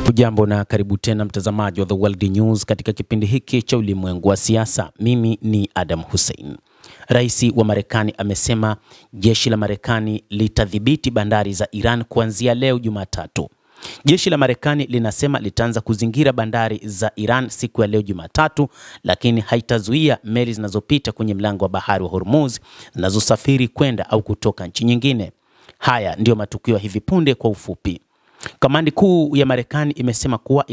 Hujambo na karibu tena mtazamaji wa The World News katika kipindi hiki cha ulimwengu wa siasa. Mimi ni Adam Hussein. Rais wa Marekani amesema jeshi la Marekani litadhibiti bandari za Iran kuanzia leo Jumatatu. Jeshi la Marekani linasema litaanza kuzingira bandari za Iran siku ya leo Jumatatu, lakini haitazuia meli zinazopita kwenye mlango wa bahari wa Hormuz zinazosafiri kwenda au kutoka nchi nyingine. Haya ndio matukio hivi punde kwa ufupi. Kamandi kuu ya Marekani imesema kuwa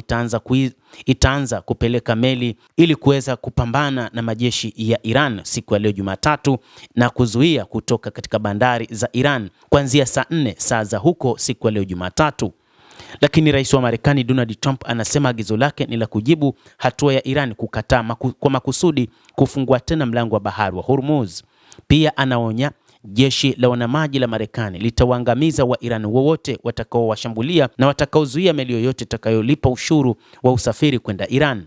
itaanza kupeleka meli ili kuweza kupambana na majeshi ya Iran siku ya leo Jumatatu na kuzuia kutoka katika bandari za Iran kuanzia saa 4 saa za huko siku ya leo Jumatatu. Lakini rais wa Marekani Donald Trump anasema agizo lake ni la kujibu hatua ya Iran kukataa kwa makusudi kufungua tena mlango wa bahari wa Hormuz. Pia anaonya jeshi la wanamaji la Marekani litawaangamiza wa Iran wowote watakaowashambulia na watakaozuia meli yoyote itakayolipa ushuru wa usafiri kwenda Iran.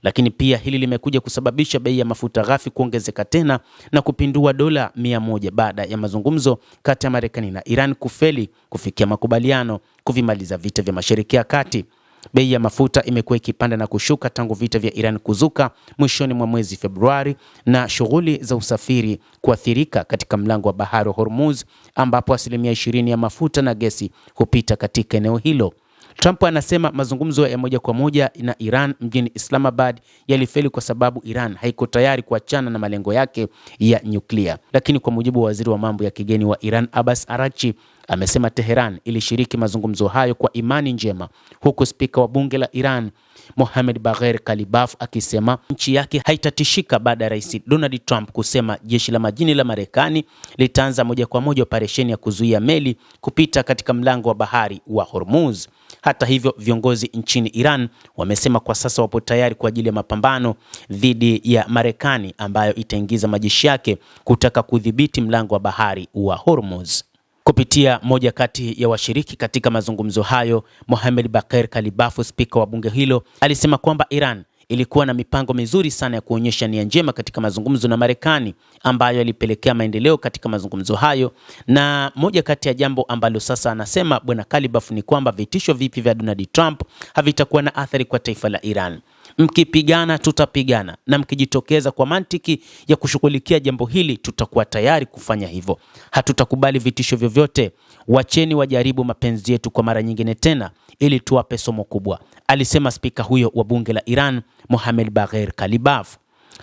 Lakini pia hili limekuja kusababisha bei ya mafuta ghafi kuongezeka tena na kupindua dola 100 baada ya mazungumzo kati ya Marekani na Iran kufeli kufikia makubaliano kuvimaliza vita vya Mashariki ya Kati. Bei ya mafuta imekuwa ikipanda na kushuka tangu vita vya Iran kuzuka mwishoni mwa mwezi Februari na shughuli za usafiri kuathirika katika mlango wa bahari wa Hormuz ambapo 20% ya mafuta na gesi hupita katika eneo hilo. Trump anasema mazungumzo ya moja kwa moja na Iran mjini Islamabad yalifeli kwa sababu Iran haiko tayari kuachana na malengo yake ya nyuklia. Lakini kwa mujibu wa waziri wa mambo ya kigeni wa Iran Abbas Araghchi, amesema Tehran ilishiriki mazungumzo hayo kwa imani njema, huku spika wa bunge la Iran Mohammad Bagher Kalibaf akisema nchi yake haitatishika baada ya rais Donald Trump kusema jeshi la majini la Marekani litaanza moja kwa moja operesheni ya kuzuia meli kupita katika mlango wa bahari wa Hormuz. Hata hivyo, viongozi nchini Iran wamesema kwa sasa wapo tayari kwa ajili ya mapambano dhidi ya Marekani ambayo itaingiza majeshi yake kutaka kudhibiti mlango wa bahari wa Hormuz. Kupitia moja kati ya washiriki katika mazungumzo hayo, Mohammad Bagher Kalibaf, spika wa bunge hilo, alisema kwamba Iran ilikuwa na mipango mizuri sana ya kuonyesha nia njema katika mazungumzo na Marekani ambayo yalipelekea maendeleo katika mazungumzo hayo. Na moja kati ya jambo ambalo sasa anasema bwana Kalibaf ni kwamba vitisho vipi vya Donald Trump havitakuwa na athari kwa taifa la Iran. Mkipigana tutapigana, na mkijitokeza kwa mantiki ya kushughulikia jambo hili tutakuwa tayari kufanya hivyo. Hatutakubali vitisho vyovyote. Wacheni wajaribu mapenzi yetu kwa mara nyingine tena ili tuwape somo kubwa, alisema spika huyo wa bunge la Iran Mohammad Bagher Kalibaf.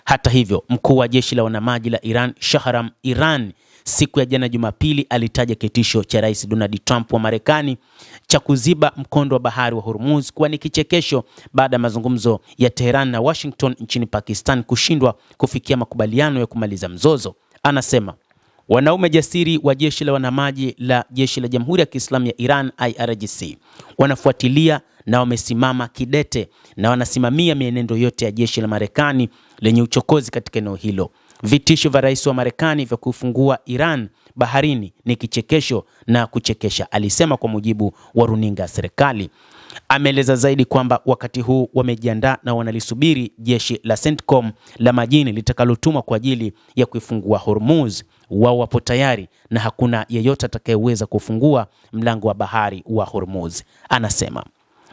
Hata hivyo, mkuu wa jeshi la wanamaji la Iran Shahram Iran siku ya jana Jumapili alitaja kitisho cha rais Donald Trump wa Marekani cha kuziba mkondo wa bahari wa Hormuz kuwa ni kichekesho baada ya mazungumzo ya Tehran na Washington nchini Pakistan kushindwa kufikia makubaliano ya kumaliza mzozo. Anasema wanaume jasiri wa jeshi la wanamaji la jeshi la Jamhuri ya Kiislamu ya Iran IRGC wanafuatilia na wamesimama kidete na wanasimamia mienendo yote ya jeshi la Marekani lenye uchokozi katika eneo hilo. Vitisho vya rais wa Marekani vya kufungua Iran baharini ni kichekesho na kuchekesha, alisema kwa mujibu wa runinga ya serikali. Ameeleza zaidi kwamba wakati huu wamejiandaa na wanalisubiri jeshi la CENTCOM la majini litakalotumwa kwa ajili ya kuifungua Hormuz. Wao wapo tayari na hakuna yeyote atakayeweza kufungua mlango wa bahari wa Hormuz, anasema.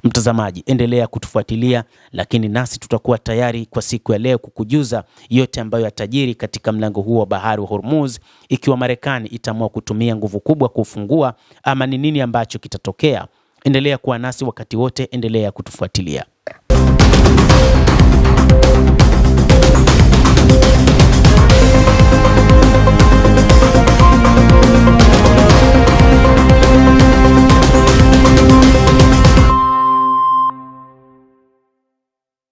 Mtazamaji, endelea kutufuatilia, lakini nasi tutakuwa tayari kwa siku ya leo kukujuza yote ambayo yatajiri katika mlango huo wa bahari wa Hormuz, ikiwa Marekani itaamua kutumia nguvu kubwa kufungua ama ni nini ambacho kitatokea. Endelea kuwa nasi wakati wote, endelea kutufuatilia.